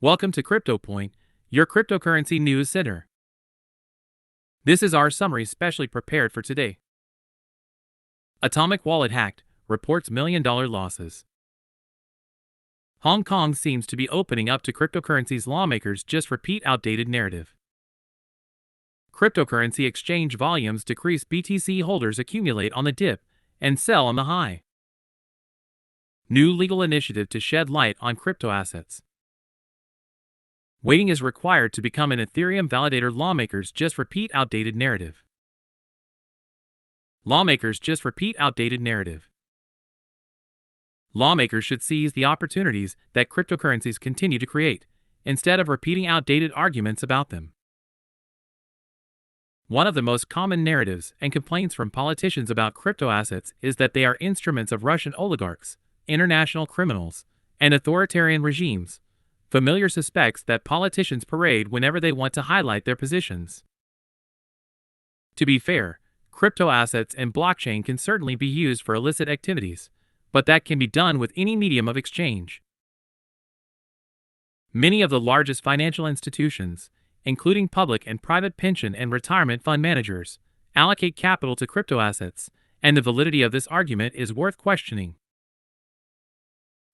Welcome to CryptoPoint, your cryptocurrency news center. This is our summary specially prepared for today. Atomic wallet hacked, reports $1 million losses. Hong Kong seems to be opening up to cryptocurrencies. Lawmakers just repeat outdated narrative. Cryptocurrency exchange volumes decrease. BTC holders accumulate on the dip and sell on the high. New legal initiative to shed light on crypto assets. Waiting is required to become an Ethereum validator. Lawmakers just repeat outdated narrative. Lawmakers just repeat outdated narrative. Lawmakers should seize the opportunities that cryptocurrencies continue to create, instead of repeating outdated arguments about them. One of the most common narratives and complaints from politicians about crypto assets is that they are instruments of Russian oligarchs, international criminals, and authoritarian regimes. Familiar suspects that politicians parade whenever they want to highlight their positions. To be fair, crypto assets and blockchain can certainly be used for illicit activities, but that can be done with any medium of exchange. Many of the largest financial institutions, including public and private pension and retirement fund managers, allocate capital to crypto assets, and the validity of this argument is worth questioning.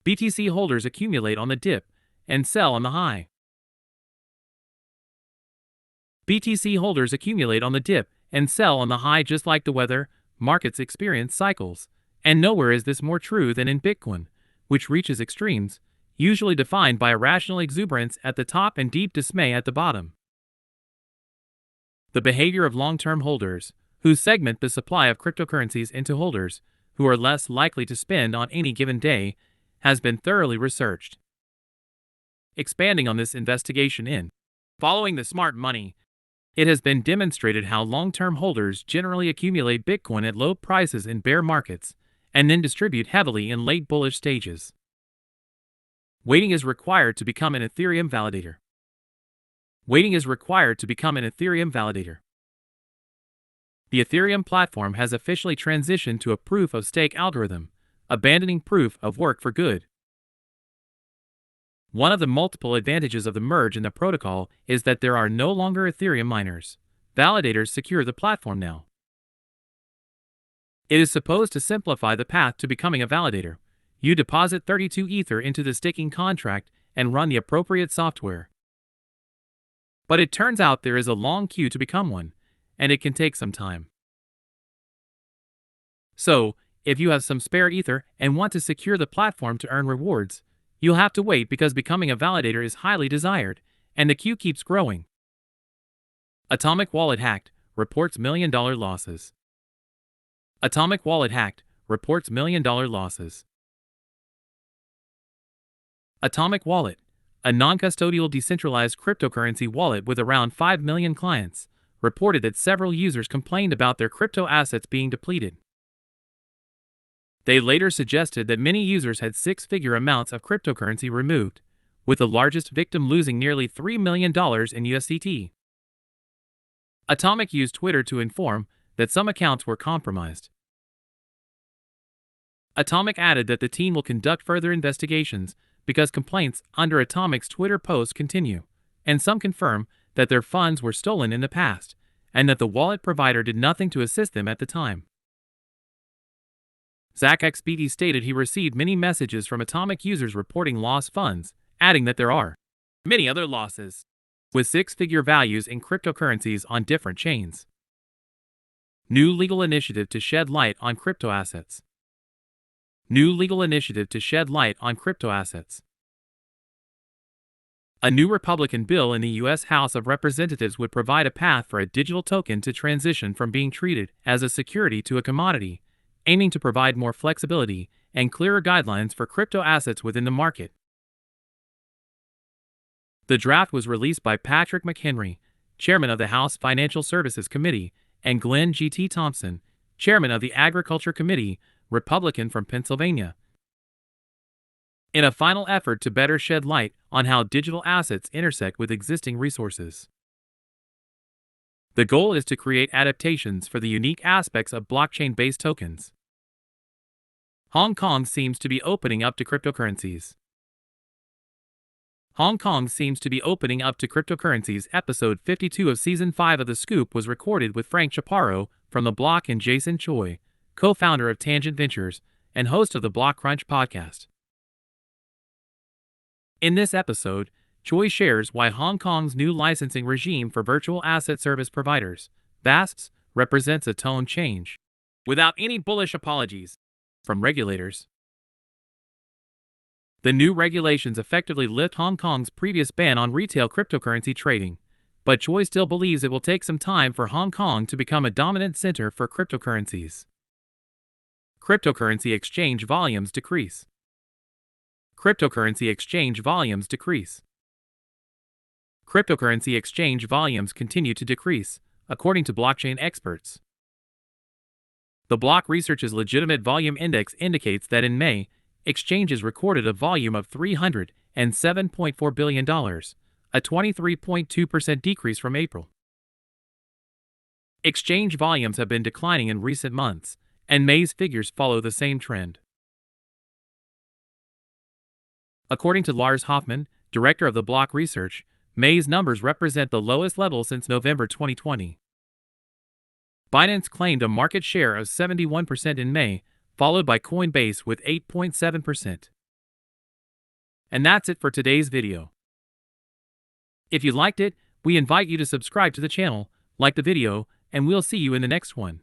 BTC holders accumulate on the dip and sell on the high. BTC holders accumulate on the dip and sell on the high. Just like the weather, markets experience cycles, and nowhere is this more true than in Bitcoin, which reaches extremes, usually defined by irrational exuberance at the top and deep dismay at the bottom. The behavior of long-term holders, who segment the supply of cryptocurrencies into holders who are less likely to spend on any given day, has been thoroughly researched. Expanding on this investigation in Following the Smart Money, it has been demonstrated how long-term holders generally accumulate Bitcoin at low prices in bear markets and then distribute heavily in late bullish stages. Waiting is required to become an Ethereum validator. Waiting is required to become an Ethereum validator. The Ethereum platform has officially transitioned to a proof-of-stake algorithm, abandoning proof of work for good. One of the multiple advantages of the merge in the protocol is that there are no longer Ethereum miners. Validators secure the platform now. It is supposed to simplify the path to becoming a validator. You deposit 32 Ether into the staking contract and run the appropriate software. But it turns out there is a long queue to become one, and it can take some time. So, if you have some spare Ether and want to secure the platform to earn rewards, you'll have to wait because becoming a validator is highly desired, and the queue keeps growing. Atomic wallet hacked, reports $1 million losses. Atomic wallet hacked, reports $1 million losses. Atomic Wallet, a non-custodial decentralized cryptocurrency wallet with around 5 million clients, reported that several users complained about their crypto assets being depleted. They later suggested that many users had six-figure amounts of cryptocurrency removed, with the largest victim losing nearly $3 million in USDT. Atomic used Twitter to inform that some accounts were compromised. Atomic added that the team will conduct further investigations because complaints under Atomic's Twitter posts continue, and some confirm that their funds were stolen in the past, and that the wallet provider did nothing to assist them at the time. Zach XBD stated he received many messages from Atomic users reporting lost funds, adding that there are many other losses, with six-figure values in cryptocurrencies on different chains. New legal initiative to shed light on crypto assets. New legal initiative to shed light on crypto assets. A new Republican bill in the U.S. House of Representatives would provide a path for a digital token to transition from being treated as a security to a commodity, aiming to provide more flexibility and clearer guidelines for crypto assets within the market. The draft was released by Patrick McHenry, chairman of the House Financial Services Committee, and Glenn G.T. Thompson, chairman of the Agriculture Committee, Republican from Pennsylvania, in a final effort to better shed light on how digital assets intersect with existing resources. The goal is to create adaptations for the unique aspects of blockchain-based tokens. Hong Kong seems to be opening up to cryptocurrencies. Hong Kong seems to be opening up to cryptocurrencies. Episode 52 of Season 5 of The Scoop was recorded with Frank Chaparro from The Block and Jason Choi, co-founder of Tangent Ventures and host of the Block Crunch podcast. In this episode, Choi shares why Hong Kong's new licensing regime for virtual asset service providers, VASPs, represents a tone change, without any bullish apologies from regulators. The new regulations effectively lift Hong Kong's previous ban on retail cryptocurrency trading, but Choi still believes it will take some time for Hong Kong to become a dominant center for cryptocurrencies. Cryptocurrency exchange volumes decrease. Cryptocurrency exchange volumes decrease. Cryptocurrency exchange volumes continue to decrease, according to blockchain experts. The Block Research's Legitimate Volume Index indicates that in May, exchanges recorded a volume of $307.4 billion, a 23.2% decrease from April. Exchange volumes have been declining in recent months, and May's figures follow the same trend. According to Lars Hoffman, director of the Block Research, May's numbers represent the lowest level since November 2020. Binance claimed a market share of 71% in May, followed by Coinbase with 8.7%. And that's it for today's video. If you liked it, we invite you to subscribe to the channel, like the video, and we'll see you in the next one.